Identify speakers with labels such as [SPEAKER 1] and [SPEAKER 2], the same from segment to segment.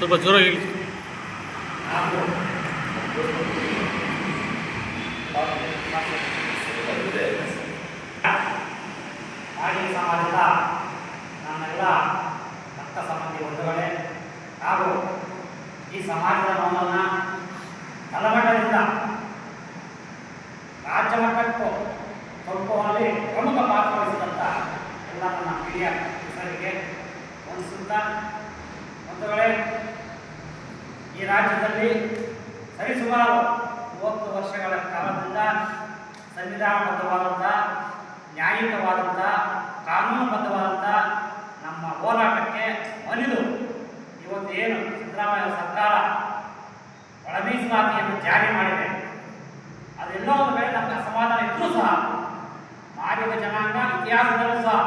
[SPEAKER 1] ಸ್ವಲ್ಪ ಜೋರಾಗಿ ಹೇಳಿ.
[SPEAKER 2] ಮಾದಿಗ ಸಮಾಜದ ನನ್ನೆಲ್ಲ ರಕ್ತ ಸಂಬಂಧಿ ಬಂಧುಗಳೇ ಹಾಗೂ ಈ ಸಮಾಜದ ನೋವನ್ನು ತಳಮಟ್ಟದಿಂದ ರಾಜ್ಯ ಮಟ್ಟಕ್ಕೂ ತಲುಪುವಲ್ಲಿ ಪ್ರಮುಖ ಪಾತ್ರ ವಹಿಸಿದಂಥ ಎಲ್ಲ ನನ್ನ ಹಿರಿಯ ಹೆಸರಿಗೆ ವಂದಿಸುತ್ತಾ, ಬಂಧುಗಳೇ, ಈ ರಾಜ್ಯದಲ್ಲಿ ಸರಿಸುಮಾರು 30 ವರ್ಷಗಳ ಕಾಲದಿಂದ ಸಂವಿಧಾನಬದ್ಧವಾದಂಥ, ನ್ಯಾಯಯುತವಾದಂಥ, ಕಾನೂನುಬದ್ಧವಾದಂಥ ನಮ್ಮ ಹೋರಾಟಕ್ಕೆ ಮನಿದು ಇವತ್ತು ಏನು ಸಿದ್ದರಾಮಯ್ಯ ಸರ್ಕಾರ ಒಳ ಮೀಸಲಾತಿಯನ್ನು ಜಾರಿ ಮಾಡಿದೆ, ಅದೆಲ್ಲೋ ಒಂದು ಕಡೆ ನಮಗೆ ಅಸಮಾಧಾನ ಇದ್ರೂ ಸಹ ಮಾದಿಗ ಜನಾಂಗ ಇತಿಹಾಸದಲ್ಲೂ ಸಹ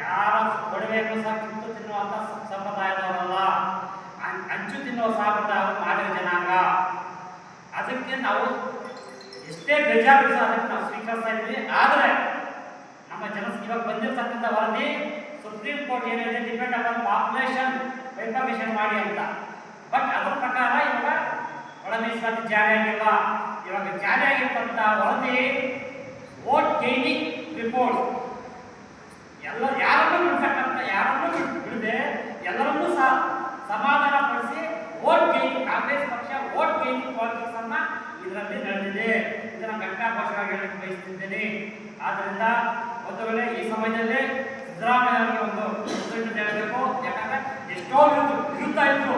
[SPEAKER 2] ಯಾರ ಒಡವೆಯನ್ನು ಸಹ ಕಿತ್ತು ತಿನ್ನುವಂಥ ಸಂಪ್ರದಾಯದವರಲ್ಲ, ಹಂಚು ತಿನ್ನುವ ಸಂಪ್ರದಾಯ ಮಾದಿಗ ಜನಾಂಗ. ಅದಕ್ಕೆ ನಾವು ಎಷ್ಟೇ ಬೇಜಾರು ಸಹ ಅದಕ್ಕೆ ನಾವು ಸ್ವೀಕರಿಸ್ತಾ ಇದ್ವಿ. ಆದರೆ ನಮ್ಮ ಇವಾಗ ಬಂದಿರತಕ್ಕಂಥ ವರದಿ ಸುಪ್ರೀಂ ಕೋರ್ಟ್ ಏನಿದೆ, ಡಿಪೆಂಡ್ ಅಪಾನ್ ಪಾಪ್ಯುಲೇಷನ್ ವೆರಿಫಿಕೇಶನ್ ಮಾಡಿ ಅಂತ. ಬಟ್ ಅದರ ಪ್ರಕಾರ ಇವಾಗ ಒಳ ಮೀಸಲಾತಿ ಜಾರಿಯಾಗಿಲ್ಲ. ಇವಾಗ ಜಾರಿಯಾಗಿರ್ತಂಥ ವರದಿ ವೋಟ್ ಗೈನಿಂಗ್ ರಿಪೋರ್ಟ್, ಯಾರನ್ನೂ ಬಿಡ್ತಕ್ಕಂಥ, ಯಾರನ್ನೂ ಬಿಡದೆ ಎಲ್ಲರನ್ನೂ ಸಹ ಸಮಾಧಾನ ಪಡಿಸಿ ವೋಟ್ ಗೈನಿಂಗ್, ಕಾಂಗ್ರೆಸ್ ಪಕ್ಷ ವೋಟ್ ಗೈನಿಂಗ್ ಪಾಲಿಟಿಕ್ಸ್ ಅನ್ನ ಇದರಲ್ಲಿ ನಡೆದಿದೆ. ಇದನ್ನು ಘಂಟಾಘೋಷವಾಗಿ ಹೇಳಕ್ಕೆ ಬಯಸುತ್ತಿದ್ದೇನೆ. ಆದ್ದರಿಂದ ಬಂಧುಗಳೇ, ಈ ಸಮಯದಲ್ಲಿ ಸಿದ್ದರಾಮಯ್ಯ ಅವರಿಗೆ ಒಂದು ಮುನ್ಸೂಚನೆ ಹೇಳಬೇಕು. ಯಾಕಂದ್ರೆ ಎಷ್ಟೋ ವಿರುದ್ಧ ಇದ್ರು,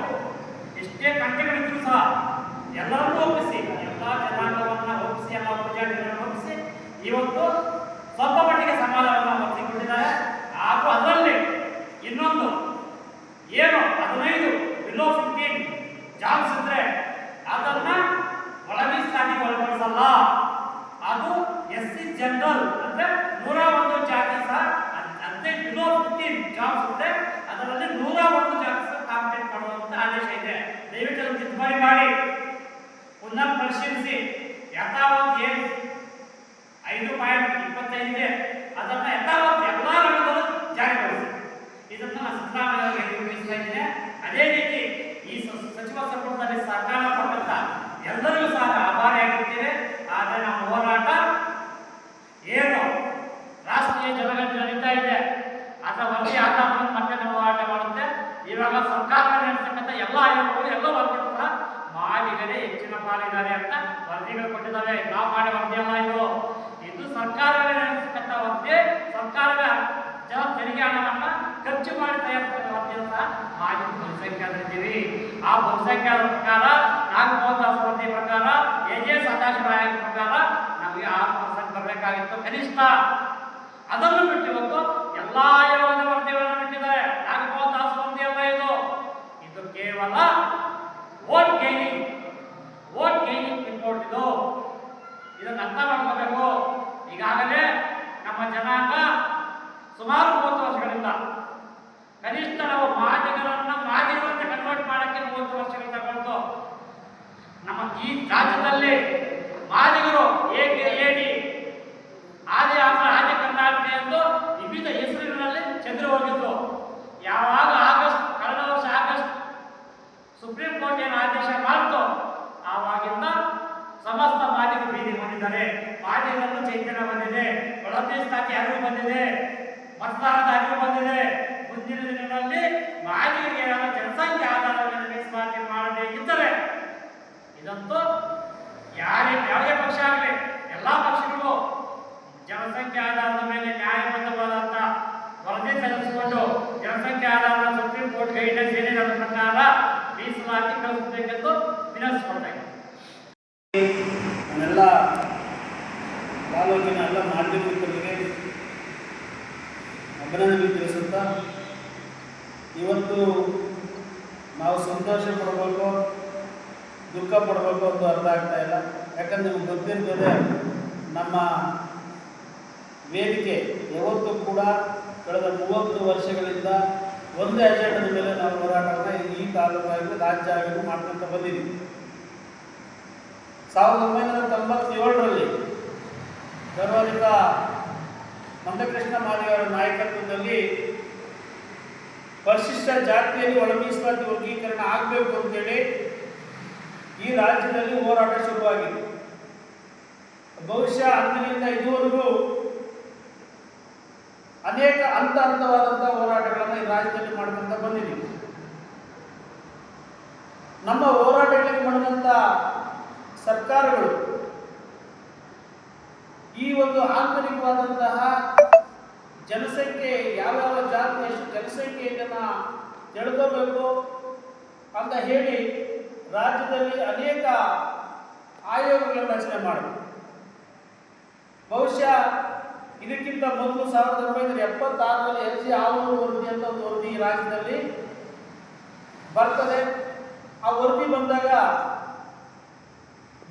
[SPEAKER 2] ಎಷ್ಟೇ ಕಂಟೆಗಳಿದ್ರು ಸಹ ಎಲ್ಲರನ್ನೂ ಒಪ್ಪಿಸಿ, ಎಲ್ಲ ಜನಾಂಗವನ್ನು ಒಪ್ಪಿಸಿ, ಎಲ್ಲ ಉಪಜಾತಿಗಳನ್ನು ಒಪ್ಪಿಸಿ ಇವತ್ತು ಸ್ವಲ್ಪ ಮಟ್ಟಿಗೆ ಸಮಾಧಾನವನ್ನು ಒಪ್ಪಿಕೊಂಡಿದ್ದಾರೆ. ಹಾಗೂ ಅದರಲ್ಲಿ ಇನ್ನೊಂದು ಏನು 15 ಬಿಲೋ 15 ಜಾಬ್ಸ್ ಇದ್ರೆ ಅದನ್ನ ಒಳ ಮೀಸಲಾತಿಗೆ ಒಳಪಡಿಸಲ್ಲ. ಅದು SC ಜನರಲ್ ಅಂದ್ರೆ 101 ಜಾತಿ ಸಹ 15 ಬಿಲೋ 15 ಜಾಬ್ಸ್ ಇದ್ರೆ ಅದರಲ್ಲಿ 101 ಜಾತಿ ಸಹ ಕಾಂಪಿಟೇಟ್ ಮಾಡುವಂತ ಆದೇಶ ಇದೆ. ದಯವಿಟ್ಟು ಅದನ್ನು ತಿದ್ದುಪಡಿ ಮಾಡಿ ಪುನರ್ ಪರಿಶೀಲಿಸಿ. ಯಥಾವತ್ ಏನು 5.25 ಇದೆ ಅದನ್ನ ಯಥಾವತ್ ಎಲ್ಲ ರಂಗದಲ್ಲೂ ಜಾರಿಗೊಳಿಸಿ. ಇದನ್ನು ನಾನು ಸಿದ್ದರಾಮಯ್ಯ ಅವರಿಗೆ ತಿಳಿಸ್ತಾ ಇದ್ದೇನೆ. ಅದೇ ರೀತಿ ಈ ಸಚಿವ ಸಂಪುಟದಲ್ಲಿ ಸಹಕಾರ ಕೊಟ್ಟಂತ ಎಲ್ಲರಿಗೂ ಸಹ ಆಭಾರಿಯಾಗಿರ್ತೇವೆ. ಆದರೆ ನಮ್ಮ ಹೋರಾಟ ಏನು ರಾಷ್ಟ್ರೀಯ ಜನಗಣತಿ ನಡೀತಾ ಇದೆ, ಅದರ ವರದಿ ಆಧಾರದ ಮತ್ತೆ ನಾವು ಹೋರಾಟ ಮಾಡುತ್ತೆ. ಇವಾಗ ಸರ್ಕಾರ ನಡೆಸತಕ್ಕಂಥ ಎಲ್ಲ ಆಯೋಗಗಳು ಎಲ್ಲ ವರದಿಗಳು ಸಹ ಮಾದಿಗರೇ ಹೆಚ್ಚಿನ ಪಾಲಿದ್ದಾರೆ ಅಂತ ವರದಿಗಳು ಕೊಟ್ಟಿದ್ದಾವೆ. ನಾವು ಮಾಡಿ ವರದಿ ಅಲ್ಲ ಇದು ಸರ್ಕಾರವೇ ನಡೆಸತಕ್ಕಂಥ ವರದಿ. ಸರ್ಕಾರವೇ ಜನ ತೆರಿಗೆ ಹಣವನ್ನು ಖರ್ಚು ಮಾಡಿ ತಯಾರಿಸಿದ ವರದಿಯನ್ನು ಸಹ ಮಾದಿಗ ಬಹುಸಂಖ್ಯಾತರಿದ್ದೀವಿ. ಆ ಬಹುಸಂಖ್ಯಾತ ಪ್ರಕಾರ ನಾಗಮೋಹನ್ ವರದಿ ಪ್ರಕಾರ AJS ಸದಾಶಿವ ಆಯೋಗ ಪ್ರಕಾರ ನಮಗೆ 6% ಬರಬೇಕಾಗಿತ್ತು ಕನಿಷ್ಠ. ಅದನ್ನು ಬಿಟ್ಟು ಇವತ್ತು ಎಲ್ಲ ಆಯೋಗದ ವರದಿಗಳನ್ನು ಬಿಟ್ಟಿದ್ದಾರೆ. ನಾಗಮೋಹನ್ ದಾಸ್ ವರದಿ ಅಲ್ಲ ಇದು ಕೇವಲ ವೋಟ್ ಗೈನಿಂಗ್ ರಿಪೋರ್ಟ್. ಇದನ್ನು ಅರ್ಥ ಮಾಡ್ಕೋಬೇಕು. ಈಗಾಗಲೇ ನಮ್ಮ ಜನಾಂಗ ಸುಮಾರು 30 ವರ್ಷಗಳಿಂದ ಕನಿಷ್ಠ ನಾವು ಮಾದಿಗರಂತೆ ಕನ್ವರ್ಟ್ ಮಾಡಕ್ಕೆ 30 ವರ್ಷಗಳು ತಗೊಳ್ತು. ನಮ್ಮ ಈ ರಾಜ್ಯದಲ್ಲಿ ಮಾದಿಗರು AD ಆದಿ ಕರ್ನಾಟಕ ಎಂದು ವಿವಿಧ ಹೆಸರುಗಳಲ್ಲಿ ಚಂದ್ರ ಹೋಗಿದ್ರು. ಯಾವಾಗ ಕಳೆದ ವರ್ಷ ಆಗಸ್ಟ್ ಸುಪ್ರೀಂ ಕೋರ್ಟ್ ಏನು ಆದೇಶ ಮಾಡಿತು ಆವಾಗಿಂದ ಸಮಸ್ತ ಮಾದಿಗರು ಬೀದಿಗೆ ಬಂದಿದ್ದಾರೆ. ಮಾದಿಗರನ್ನು ಚೈತನ್ಯ ಬಂದಿದೆ, ಒಳ ಮೀಸಲಾತಿ ಅರಿವು ಬಂದಿದೆ, ಮತದಾನದ ಅರಿವು ಬಂದಿದೆ. ಮುಂದಿನ ದಿನಗಳಲ್ಲಿ ಮಾದಿಗರಿಗೆ ಏನಾದರೂ ಜನಸಂಖ್ಯೆ ಆಧಾರದ ಮೇಲೆ ಮೀಸಲಾತಿ ಮಾಡಬೇಕಿದ್ದರೆ ಇದಂತೂ ಯಾವುದೇ ಪಕ್ಷ ಆಗಲಿ ಎಲ್ಲ ಪಕ್ಷಗಳಿಗೂ ಜನಸಂಖ್ಯೆ ಆಧಾರದ ಮೇಲೆ ನ್ಯಾಯಬದ್ಧವಾದಂಥ ವರದಿ ಸಲ್ಲಿಸಿಕೊಂಡು ಜನಸಂಖ್ಯೆ ಆಧಾರದ ಸುಪ್ರೀಂ ಕೋರ್ಟ್ ಗೈಡ್ಲೈನ್ಸ್ ಏನಿದೆ ಅದರ ಪ್ರಕಾರ ಮೀಸಲಾತಿ ಕಲ್ಪಿಸಬೇಕೆಂದು ವಿನಂತಿಸಿಕೊಳ್ತಾ ಇದ್ದೀನಿ.
[SPEAKER 3] ನನ್ನೆಲ್ಲ ತಾಲೂಕಿನ ಎಲ್ಲ ಮಾಧ್ಯಮ ಮಿತ್ರರಿಗೆ ಅಭಿನಂದನೆ ತಿಳಿಸುತ್ತಾ, ಇವತ್ತು ನಾವು ಸಂತೋಷ ಪಡಬೇಕು ದುಃಖ ಪಡಬೇಕು ಅಂತ ಅರ್ಥ ಆಗ್ತಾ ಇಲ್ಲ. ಯಾಕಂದ್ರೆ ನಿಮ್ಗೆ ಗೊತ್ತಿರ್ತದೆ, ನಮ್ಮ ವೇದಿಕೆ ಯಾವತ್ತೂ ಕೂಡ ಕಳೆದ 30 ವರ್ಷಗಳಿಂದ ಒಂದೇ ಅಜೆಂಡದ ಮೇಲೆ ನಾವು ಹೋರಾಟವನ್ನು ಈ ತಾಲೂಕಾಗಿ ರಾಜ್ಯ ಆಗಿ ಮಾಡ್ಕೊಂತ ಬಂದಿದ್ದೀವಿ. 1997ರಲ್ಲಿ ಗೌರವಾನ್ವಿತ ಮಂದಕೃಷ್ಣ ಮಾದಿಗರ ನಾಯಕತ್ವದಲ್ಲಿ ಪರಿಶಿಷ್ಟ ಜಾತಿಯಲ್ಲಿ ಒಳ ಮೀಸಲಾತಿ ವರ್ಗೀಕರಣ ಆಗಬೇಕು ಅಂತೇಳಿ ಈ ರಾಜ್ಯದಲ್ಲಿ ಹೋರಾಟ ಶುರುವಾಗಿದೆ. ಬಹುಶಃ ಅಂದಿನಿಂದ ಇದುವರೆಗೂ ಅನೇಕ ಹಂತವಾದಂತಹ ಹೋರಾಟಗಳನ್ನು ಈ ರಾಜ್ಯದಲ್ಲಿ ಮಾಡ್ಕೊಂತ ಬಂದಿದ್ದೀವಿ. ನಮ್ಮ ಹೋರಾಟಗಳಿಗೆ ಮಾಡಿದಂಥ ಸರ್ಕಾರಗಳು ಈ ಒಂದು ಆಂತರಿಕವಾದಂತಹ ಜನಸಂಖ್ಯೆ ಯಾವ್ಯಾವ ಜಾತಿ ಎಷ್ಟು ಜನಸಂಖ್ಯೆ ಇದನ್ನು ತಿಳ್ಕೋಬೇಕು ಅಂತ ಹೇಳಿ ರಾಜ್ಯದಲ್ಲಿ ಅನೇಕ ಆಯೋಗಗಳನ್ನು ರಚನೆ ಮಾಡಿದ್ರು. ಬಹುಶಃ ಇದಕ್ಕಿಂತ ಮೊದಲು 1976ರಲ್ಲಿ LG ಆವೂರು ವರದಿ ಅಂತ ಒಂದು ವರದಿ ಈ ರಾಜ್ಯದಲ್ಲಿ ಬರ್ತದೆ. ಆ ವರದಿ ಬಂದಾಗ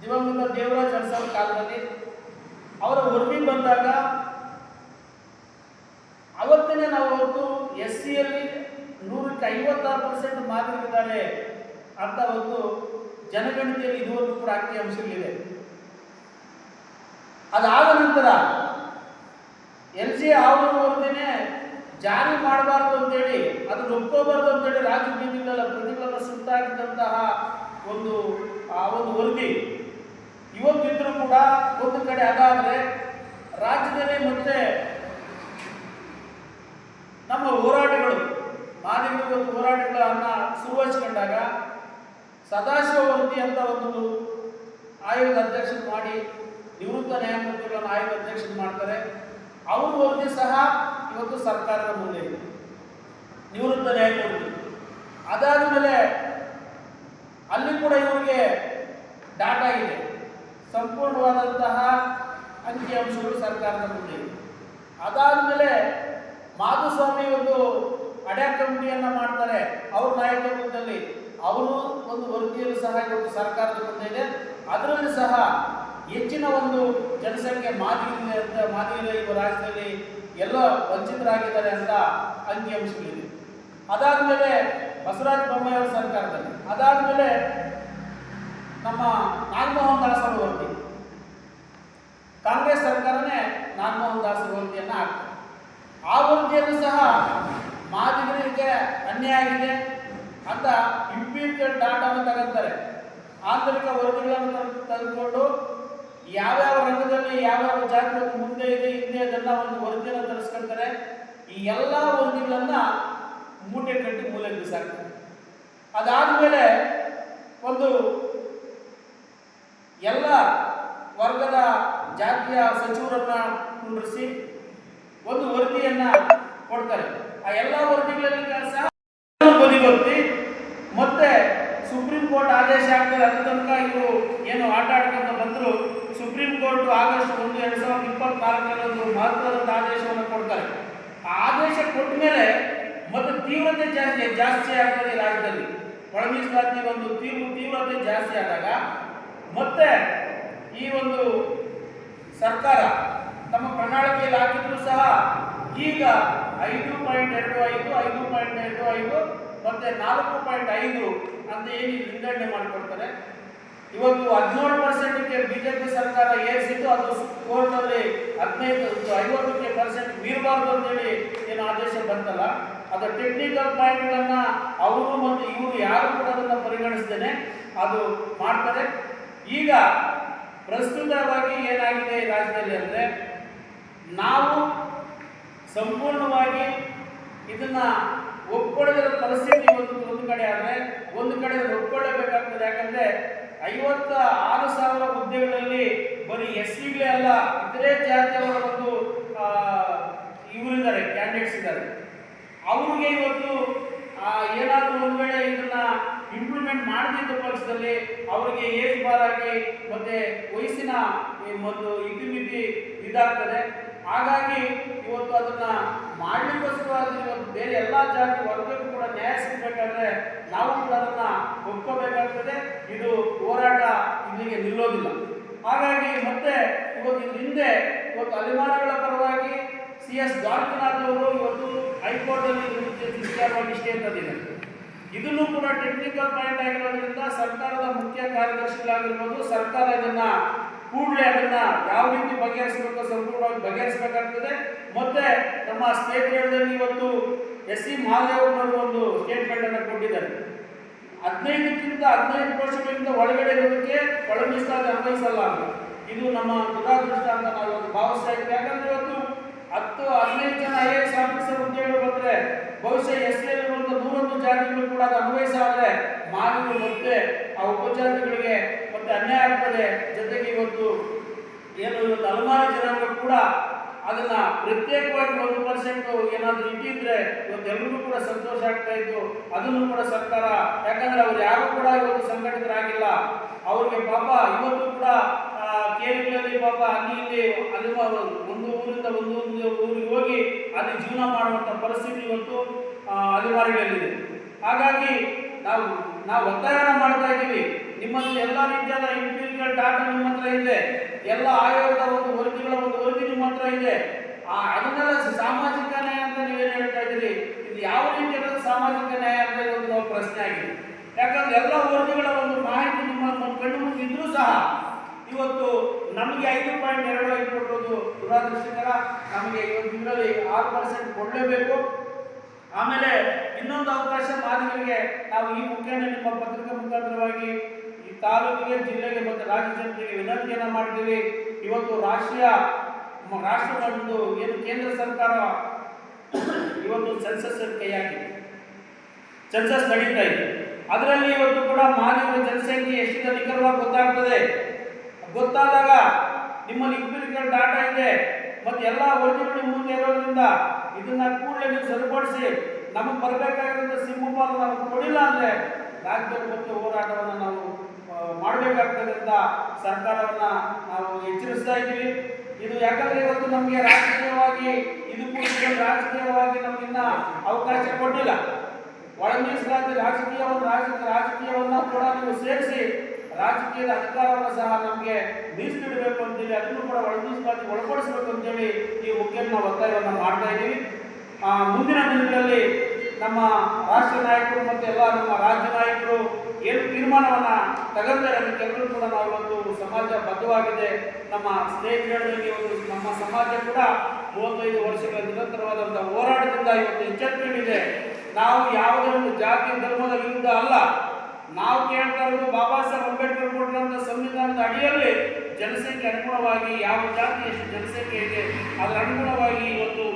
[SPEAKER 3] ದಿವಂಗತ ದೇವರಾಜ್ ಅರಸರ ಕಾಲದಲ್ಲಿ ಅವರ ವರದಿ ಬಂದಾಗ ಅವತ್ತೇ ನಾವು ಒಂದು SCಯಲ್ಲಿ 156% ಮಾದಿಗರಿದ್ದಾರೆ ಅಂತ ಒಂದು ಜನಗಣತಿಯಲ್ಲಿ ಇದುವರೆಗೂ ಕೂಡ ಅಂಕಿ ಅಂಶಗಳಿದೆ. ಅದಾದ ನಂತರ LG ಆವೂರು ವರದಿನೇ ಜಾರಿ ಮಾಡಬಾರ್ದು ಅಂತೇಳಿ ಅದನ್ನು ಒಪ್ಕೋಬಾರ್ದು ಅಂತೇಳಿ ರಾಜ್ಯ ಬೀದಿಗಳೆಲ್ಲ ಪ್ರತಿಭಟನೆ ಸುಟ್ಟಾಕಿದಂತಹ ಒಂದು ವರದಿ ಇವತ್ತಿದ್ರೂ ಕೂಡ ಒಂದು ಕಡೆ ಅದಾದರೆ ರಾಜ್ಯದಲ್ಲಿ ಮತ್ತೆ ನಮ್ಮ ಹೋರಾಟಗಳು ಮಾದಿಗರು ಒಂದು ಹೋರಾಟಗಳನ್ನು ಶುರುವಹಿಸಿಕೊಂಡಾಗ ಸದಾಶಿವ ವರದಿ ಅಂತ ಒಂದು ಆಯೋಗದ ಅಧ್ಯಕ್ಷರು ಮಾಡಿ ನಿವೃತ್ತ ನ್ಯಾಯಮೂರ್ತಿಗಳನ್ನು ಆಯೋಗದ ಅಧ್ಯಕ್ಷರು ಮಾಡ್ತಾರೆ. ಅವ್ರ ವರದಿ ಸಹ ಇವತ್ತು ಸರ್ಕಾರದ ಮುಂದೆ ಇದೆ, ನಿವೃತ್ತ ನ್ಯಾಯಮೂರ್ತಿ. ಅದಾದ ಮೇಲೆ ಅಲ್ಲಿ ಕೂಡ ಇವರಿಗೆ ಡಾಟಾ ಇದೆ, ಸಂಪೂರ್ಣವಾದಂತಹ ಅಂಕಿಅಂಶಗಳು ಸರ್ಕಾರದ ಮುಂದೆ ಇದೆ. ಅದಾದ ಮೇಲೆ ಮಾಧುಸ್ವಾಮಿ ಒಂದು ಅಡ್ಯಾಕ್ ಕಮಿಟಿಯನ್ನು ಮಾಡ್ತಾರೆ ಅವ್ರ ನಾಯಕತ್ವದಲ್ಲಿ. ಅವರು ಒಂದು ವರದಿಯಲ್ಲೂ ಸಹ ಇವತ್ತು ಸರ್ಕಾರದ ಮುಂದೆ ಇದೆ. ಅದರಲ್ಲಿ ಸಹ ಹೆಚ್ಚಿನ ಒಂದು ಜನಸಂಖ್ಯೆ ಮಾದಿಗರು ಈ ರಾಜ್ಯದಲ್ಲಿ ಎಲ್ಲ ವಂಚಿತರಾಗಿದ್ದಾರೆ ಅಂತ ಅಂಕಿಅಂಶಗಳಿದೆ. ಅದಾದ ಮೇಲೆ ಬಸವರಾಜ ಬೊಮ್ಮಾಯಿ ಅವರ ಸರ್ಕಾರದಲ್ಲಿ, ಅದಾದ ಮೇಲೆ ನಮ್ಮ ನಾಗಮೋಹನ್ ದಾಸ್ ಅವರ ವರದಿ, ಕಾಂಗ್ರೆಸ್ ಸರ್ಕಾರನೇ ನಾಗಮೋಹನ್ ದಾಸ್ ವರದಿಯನ್ನು ಹಾಕ್ತಾರೆ. ಆ ವರದಿಯನ್ನು ಸಹ ಮಾದಿಗರಿಗೆ ಅನ್ಯಾಯ ಆಗಿದೆ ಅಂತ ಇಂಪೀರಿಯಲ್ ಡಾಟಾವನ್ನು ತಗೊಂತಾರೆ. ಆಂತರಿಕ ವರದಿಗಳನ್ನು ತೆಗೆದುಕೊಂಡು ಯಾವ್ಯಾವ ರಂಗದಲ್ಲಿ ಯಾವ್ಯಾವ ಜಾತಿ ಮುಂದೆ ಇದೆ ಹಿಂದೆ ಅದನ್ನ ಒಂದು ವರದಿಯನ್ನು ತರಿಸ್ಕೊಳ್ತಾರೆ. ಈ ಎಲ್ಲ ವರದಿಗಳನ್ನ ಮೂಟೆ ಕಟ್ಟಿ ಮೂಲೆಗೆ ಬಿಸಾಕ್ತಾರೆ. ಅದಾದಮೇಲೆ ಒಂದು ಎಲ್ಲ ವರ್ಗದ ಜಾತಿಯ ಸಚಿವರನ್ನ ಕುಂಡ್ರಿಸಿ ಒಂದು ವರದಿಯನ್ನ ಕೊಡ್ತಾರೆ. ಆ ಎಲ್ಲ ವರದಿಗಳಲ್ಲಿ ಸಹ ಬದಿಗೊತ್ತಿ ಮತ್ತೆ ಸುಪ್ರೀಂ ಕೋರ್ಟ್ ಆದೇಶ ಆಗ್ತದೆ. ಅದ್ರ ತನಕ ಇವರು ಏನು ಆಟ ಆಡ್ಕೊಂತ ಬಂದರು. ಸುಪ್ರೀಂ ಕೋರ್ಟ್ ಆಗಸ್ಟ್ 1, 2024 ಒಂದು ಮಹತ್ವದ ಆದೇಶವನ್ನು ಕೊಡ್ತಾರೆ. ಆ ಆದೇಶ ಕೊಟ್ಟ ಮೇಲೆ ಮತ್ತೆ ತೀವ್ರತೆ ಜಾಸ್ತಿ ಆಗ್ತದೆ ರಾಜ್ಯದಲ್ಲಿ. ಒಳ ಮೀಸಲಾತಿ ಒಂದು ತೀವ್ರತೆ ಜಾಸ್ತಿ ಆದಾಗ ಮತ್ತೆ ಈ ಒಂದು ಸರ್ಕಾರ ತಮ್ಮ ಪ್ರಣಾಳಿಕೆಯಲ್ಲಿ ಹಾಕಿದ್ರು ಸಹ ಈಗ 5.25, 5.25 ಮತ್ತೆ 4.5 ಅಂತ ಏನು ವಿಂಗಡಣೆ ಮಾಡಿಕೊಡ್ತಾರೆ. ಇವತ್ತು 17%ಕ್ಕೆ ಬಿಜೆಪಿ ಸರ್ಕಾರ ಏರಿಸಿದ್ದು, ಅದು ಕೋರ್ಟಲ್ಲಿ 50% ಮೀರಬಾರ್ದು ಅಂತೇಳಿ ಏನು ಆದೇಶ ಬಂತಲ್ಲ, ಅದು ಟೆಕ್ನಿಕಲ್ ಪಾಯಿಂಟ್ಗಳನ್ನು ಅವರು ಮತ್ತು ಇವರು ಯಾರು ಕೂಡ ಅದನ್ನು ಪರಿಗಣಿಸ್ತೇನೆ ಅದು ಮಾಡ್ತಾರೆ. ಈಗ ಪ್ರಸ್ತುತವಾಗಿ ಏನಾಗಿದೆ ಈ ರಾಜ್ಯದಲ್ಲಿ ಅಂದರೆ, ನಾವು ಸಂಪೂರ್ಣವಾಗಿ ಇದನ್ನು ಒಪ್ಕೊಳ್ಳೋದ್ರ ಪರಿಸ್ಥಿತಿ ಒಂದು ಕಡೆ ಆದರೆ, ಒಂದು ಕಡೆ ಒಪ್ಕೊಳ್ಳೇಬೇಕಾಗ್ತದೆ. ಯಾಕಂದರೆ 56,000 ಹುದ್ದೆಗಳಲ್ಲಿ ಬರೀ SCಗಳೇ ಅಲ್ಲ, ಇತರೆ ಜಾತಿಯವರ ಒಂದು ಇವರಿದ್ದಾರೆ, ಕ್ಯಾಂಡಿಡೇಟ್ಸ್ ಇದ್ದಾರೆ. ಅವ್ರಿಗೆ ಇವತ್ತು ಏನಾದರೂ ಒಂದು ವೇಳೆ ಇದನ್ನ ಇಂಪ್ಲಿಮೆಂಟ್ ಮಾಡದಿದ್ದ ಪಕ್ಷದಲ್ಲಿ ಅವರಿಗೆ ಏಜ್ ಬಾರ್ ಆಗಿ ಮತ್ತೆ ವಯಸ್ಸಿನ ಒಂದು ಇತಿಮಿತಿ ಇದಾಗ್ತದೆ. ಹಾಗಾಗಿ ಇವತ್ತು ಅದನ್ನ ಮಾಡಲಿಕ್ಕೋಸ್ಕರವಾಗಿ ಇವತ್ತು ಬೇರೆ ಎಲ್ಲ ಜಾತಿ ವರ್ಗಕ್ಕೂ ಕೂಡ ನ್ಯಾಯ ಸಿಗಬೇಕಾದ್ರೆ ನಾವು ಕೂಡ ಅದನ್ನ ಒಪ್ಕೋಬೇಕಾಗ್ತದೆ. ಇದು ಹೋರಾಟ ಇಲ್ಲಿಗೆ ನಿಲ್ಲೋದಿಲ್ಲ. ಹಾಗಾಗಿ ಮತ್ತೆ ಇವತ್ತು ಇದ್ರ ಹಿಂದೆ ಇವತ್ತು ಅಲೆಮಾರಿಗಳ ಪರವಾಗಿ CS ದ್ವಾರಕನಾಥ್ ಅವರು ಇವತ್ತು ಹೈಕೋರ್ಟಲ್ಲಿ ವಿಚಾರವಾಗಿ ಸ್ಟೇ ತಂದಿದ್ದಾರೆ. ಇದನ್ನು ಕೂಡ ಟೆಕ್ನಿಕಲ್ ಪಾಯಿಂಟ್ ಆಗಿರೋದ್ರಿಂದ ಸರ್ಕಾರದ ಮುಖ್ಯ ಕಾರ್ಯದರ್ಶಿಗಳಾಗಿರ್ಬೋದು, ಸರ್ಕಾರ ಇದನ್ನ ಕೂಡಲೇ ಅದನ್ನ ಯಾವ ರೀತಿ ಬಗೆಹರಿಸಬೇಕು ಸಂಪೂರ್ಣವಾಗಿ ಬಗೆಹರಿಸಬೇಕಾಗ್ತದೆ. ಮತ್ತೆ ನಮ್ಮ ಸ್ಟೇಟ್ ಲೆವೆಲ್ನಲ್ಲಿ ಇವತ್ತು SC ಮಹಾದೇವನವರು ಒಂದು ಸ್ಟೇಟ್ಮೆಂಟ್ ಅನ್ನು ಕೊಟ್ಟಿದ್ದಾರೆ. 15 ವರ್ಷಗಳಿಂದ ಒಳಗಡೆ ಇರೋದಕ್ಕೆ ಒಳ ಮೀಸಲಾತಿ ಅನ್ವಯಿಸಲ್ಲ ಅಂತ. ಇದು ನಮ್ಮ ದುರಾದೃಷ್ಟ ಅಂತ ನಾವು ಇವತ್ತು ಭಾವಿಸ್ತಾ ಇದ್ದೀವಿ. ಯಾಕಂದ್ರೆ ಇವತ್ತು 10-15 ಜನ IAS ಆಫೀಸರ್ ಹುದ್ದೆಗಳು ಬಂದ್ರೆ ಬಹುಶಃ SC ಇರುವಂತ 101 ಜಾತಿಗಳು ಕೂಡ ಅದು ಅನ್ವಯಿಸಾದ್ರೆ ಮಾನವರು ಮತ್ತೆ ಆ ಉಪಜಾತಿಗಳಿಗೆ ಮತ್ತೆ ಅನ್ಯಾಯ ಆಗ್ತದೆ. ಜೊತೆಗೆ ಇವತ್ತು ಅಲೆಮಾರಿ ಜನಾಂಗ ಕೂಡ ಅದನ್ನ ಪ್ರತ್ಯೇಕವಾಗಿ 1% ಏನಾದರೂ ಇಟ್ಟಿದ್ರೆ ಇವತ್ತೆಲ್ಲರಿಗೂ ಕೂಡ ಸಂತೋಷ ಆಗ್ತಾ ಇತ್ತು. ಅದನ್ನು ಕೂಡ ಸರ್ಕಾರ, ಯಾಕಂದ್ರೆ ಅವ್ರು ಯಾರು ಕೂಡ ಇವತ್ತು ಸಂಘಟಿತರಾಗಿಲ್ಲ. ಅವ್ರಿಗೆ ಪಾಪ ಇವತ್ತು ಕೂಡ ಕೇರಳದಲ್ಲಿ ಪಾಪ ಅಲ್ಲಿ ಒಂದು ಊರಿಂದ ಒಂದು ಊರಿಗೆ ಹೋಗಿ ಅಲ್ಲಿ ಜೀವನ ಮಾಡುವಂತ ಪರಿಸ್ಥಿತಿ ಇವತ್ತು ಅಲೆಮಾರಿಗಳಲ್ಲಿದೆ. ಹಾಗಾಗಿ ನಾವು ಒತ್ತಾಯನ ಮಾಡ್ತಾ ಇದ್ದೀವಿ. ನಿಮ್ಮ ಎಲ್ಲ ರೀತಿಯಾದ ಇಂಪಿರಿಕಲ್ ಡಾಟಾ ನಿಮ್ಮ ಹತ್ರ ಇದೆ, ಎಲ್ಲ ಆಯೋಗದ ಒಂದು ವರದಿ ನಿಮ್ಮ ಹತ್ರ ಇದೆ. ಅದನ್ನೆಲ್ಲ ಸಾಮಾಜಿಕ ನ್ಯಾಯ ಅಂತ ನೀವೇನು ಹೇಳ್ತಾ ಇದ್ದೀರಿ? ಇದು ಯಾವ ರೀತಿಯಾದ ಸಾಮಾಜಿಕ ನ್ಯಾಯ ಅಂತ ಇವತ್ತು ನಾವು ಪ್ರಶ್ನೆ ಆಗಿದೆ. ಯಾಕಂದ್ರೆ ಎಲ್ಲ ವರದಿಗಳ ಒಂದು ಮಾಹಿತಿ ನಿಮ್ಮ ಕಣ್ಣು ಮುಂದೆ ಇದ್ರೂ ಸಹ ಇವತ್ತು ನಮಗೆ 5.25 ಕೊಟ್ಟೋದು ದುರಾದೃಷ್ಟಕರ. ನಮಗೆ ಇವತ್ತು ಇದರಲ್ಲಿ 6% ಕೊಡಲೇಬೇಕು. ಆಮೇಲೆ ಇನ್ನೊಂದು ಅವಕಾಶ ಮಾಧ್ಯಮಗಳಿಗೆ ನಾವು ಈ ಮುಖೇನ ನಿಮ್ಮ ಪತ್ರಿಕಾ ಮುಖಾಂತರವಾಗಿ ಈ ತಾಲೂಕಿಗೆ, ಜಿಲ್ಲೆಗೆ ಮತ್ತು ರಾಜ್ಯ ಜನತೆಗೆ ವಿನಂತಿಯನ್ನು ಮಾಡ್ತೀವಿ. ಇವತ್ತು ರಾಷ್ಟ್ರದ ಒಂದು ಏನು ಕೇಂದ್ರ ಸರ್ಕಾರ ಇವತ್ತು ಸೆನ್ಸಸ್ ಕೈ ಹಾಕಿದೆ, ಸೆನ್ಸಸ್ ನಡೀತಾ ಇದೆ. ಅದರಲ್ಲಿ ಇವತ್ತು ಕೂಡ ಮಾನವರ ಜನಸಂಖ್ಯೆ ಎಷ್ಟಿದೆ ನಿಖರವಾಗಿ ಗೊತ್ತಾಗ್ತದೆ. ಗೊತ್ತಾದಾಗ ನಿಮ್ಮಲ್ಲಿ ಇಂಪಿರಿಕಲ್ ಡಾಟಾ ಇದೆ ಮತ್ತು ಎಲ್ಲ ವರದಿಗಳು ನಿಮ್ಮ ಮುಂದೆ ಇರೋದ್ರಿಂದ ಇದನ್ನ ಕೂಡಲೇ ನೀವು ಸರಿಪಡಿಸಿ ನಮಗೆ ಬರಬೇಕಾಗಿರೋ ಸಿಂಹಪಾಲು ನಮಗೆ ಕೊಡಿಲ್ಲ ಅಂದರೆ ರಾಜ್ಯದ ಬಗ್ಗೆ ಹೋರಾಟವನ್ನು ನಾವು ಮಾಡಬೇಕಾಗ್ತದೆ ಅಂತ ಸರ್ಕಾರವನ್ನು ನಾವು ಎಚ್ಚರಿಸ್ತಾ ಇದ್ದೀವಿ. ಇದು ಯಾಕಂದ್ರೆ ಇವತ್ತು ನಮಗೆ ರಾಜಕೀಯವಾಗಿ ರಾಜಕೀಯವಾಗಿ ನಮಗಿನ್ನ ಅವಕಾಶ ಕೊಟ್ಟಿಲ್ಲ. ಒಳ ಮೀಸಲಾತಿ ರಾಜಕೀಯವನ್ನ ಕೂಡ ನೀವು ಸೇರಿಸಿ ರಾಜಕೀಯದ ಅಧಿಕಾರವನ್ನು ಸಹ ನಮಗೆ ಮೀಸಲಿಡಬೇಕು ಅಂತೇಳಿ ಅದನ್ನು ಕೂಡ ಒಳ ಮೀಸಲಾತಿ ಒಳಪಡಿಸಬೇಕು ಅಂತೇಳಿ ಈ ಮುಖ್ಯನ ಒತ್ತಾಯವನ್ನು ಮಾಡ್ತಾ ಇದ್ದೀವಿ. ಮುಂದಿನ ದಿನಗಳಲ್ಲಿ ನಮ್ಮ ರಾಷ್ಟ್ರ ನಾಯಕರು ಮತ್ತು ಎಲ್ಲ ನಮ್ಮ ರಾಜ್ಯ ನಾಯಕರು ಏನು ತೀರ್ಮಾನವನ್ನು ತಗೊಂತಾರೆ ಅದಕ್ಕೆಲ್ಲರೂ ಕೂಡ ನಾವು ಇವತ್ತು ಸಮಾಜ ಬದ್ಧವಾಗಿದೆ. ನಮ್ಮ ಸ್ನೇಹಿತರಲ್ಲಿ ಒಂದು ನಮ್ಮ ಸಮಾಜ ಕೂಡ 35 ವರ್ಷಗಳ ನಿರಂತರವಾದಂಥ ಹೋರಾಟದಿಂದ ಇವತ್ತು ಎಚ್ಚೆತ್ತುಕೊಂಡಿದೆ. ನಾವು ಯಾವುದೇ ಒಂದು ಜಾತಿ ಧರ್ಮದ ವಿರುದ್ಧ ಅಲ್ಲ. ನಾವು ಕೇಳ್ತಾ ಇರೋದು ಬಾಬಾ ಸಾಹೇಬ್ ಅಂಬೇಡ್ಕರ್ ಕೊಟ್ಟಿರುವಂಥ ಸಂವಿಧಾನದ ಅಡಿಯಲ್ಲಿ ಜನಸಂಖ್ಯೆ ಅನುಗುಣವಾಗಿ ಯಾವ ಜಾತಿ ಎಷ್ಟು ಜನಸಂಖ್ಯೆ ಇದೆ ಅದರ ಅನುಗುಣವಾಗಿ ಇವತ್ತು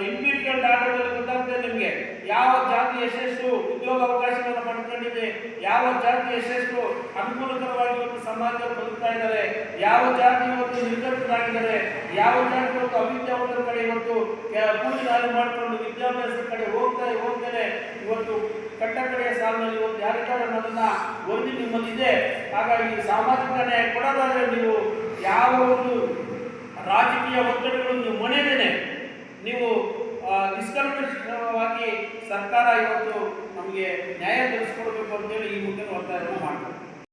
[SPEAKER 3] ಇಂಪಿರಿಕಲ್ ಡಾಟಾದಲ್ಲಿ ಗೊತ್ತಾಗ್ತದೆ ನಿಮಗೆ ಯಾವ ಜಾತಿ ಎಷ್ಟೆಷ್ಟು ಉದ್ಯೋಗ ಅವಕಾಶಗಳನ್ನು ಪಡ್ಕೊಂಡಿದೆ, ಯಾವ ಜಾತಿ ಎಷ್ಟೆಷ್ಟು ಅನುಕೂಲಕರವಾಗಿ ಇವತ್ತು ಸಮಾಜದಲ್ಲಿ ಬದುಕ್ತಾ ಇದ್ದಾರೆ, ಯಾವ ಜಾತಿ ಇವತ್ತು ನಿರ್ಗತರಾಗಿದ್ದಾರೆ, ಯಾವ ಜಾತಿ ಇವತ್ತು ಅವಿದ್ಯಾವಂತರ ಕಡೆ ಇವತ್ತು ಕೂಲಿ ನಾಲಿ ಮಾಡಿಕೊಂಡು ವಿದ್ಯಾಭ್ಯಾಸದ ಕಡೆ ಹೋಗ್ತಾರೆ ಇವತ್ತು ಕಟ್ಟ ಕಡೆಯ ಸಾಲಿನಲ್ಲಿ ಇವತ್ತು ಯಾರಿದ್ದಾರೆ ಅನ್ನೋದನ್ನ ವರದಿ ನಿಮ್ಮಲ್ಲಿ ಇದೆ. ಹಾಗಾಗಿ ಸಾಮಾಜಿಕ ನ್ಯಾಯ ಕೊಡೋದಾದ್ರೆ ನೀವು ಯಾವ ಒಂದು ರಾಜಕೀಯ ಒತ್ತಡಗಳು ನೀವು ಮನೆಯದೇನೆ ನೀವು ನಿಷ್ಕಲ್ಮಶವಾಗಿ ಸರ್ಕಾರ ಇವತ್ತು ನಮಗೆ ನ್ಯಾಯ ತಿಳಿಸ್ಕೊಡ್ಬೇಕು ಅಂತೇಳಿ ಈ ಮುಖ್ಯ ಒತ್ತಾಯವನ್ನು ಮಾಡ್ತಾರೆ.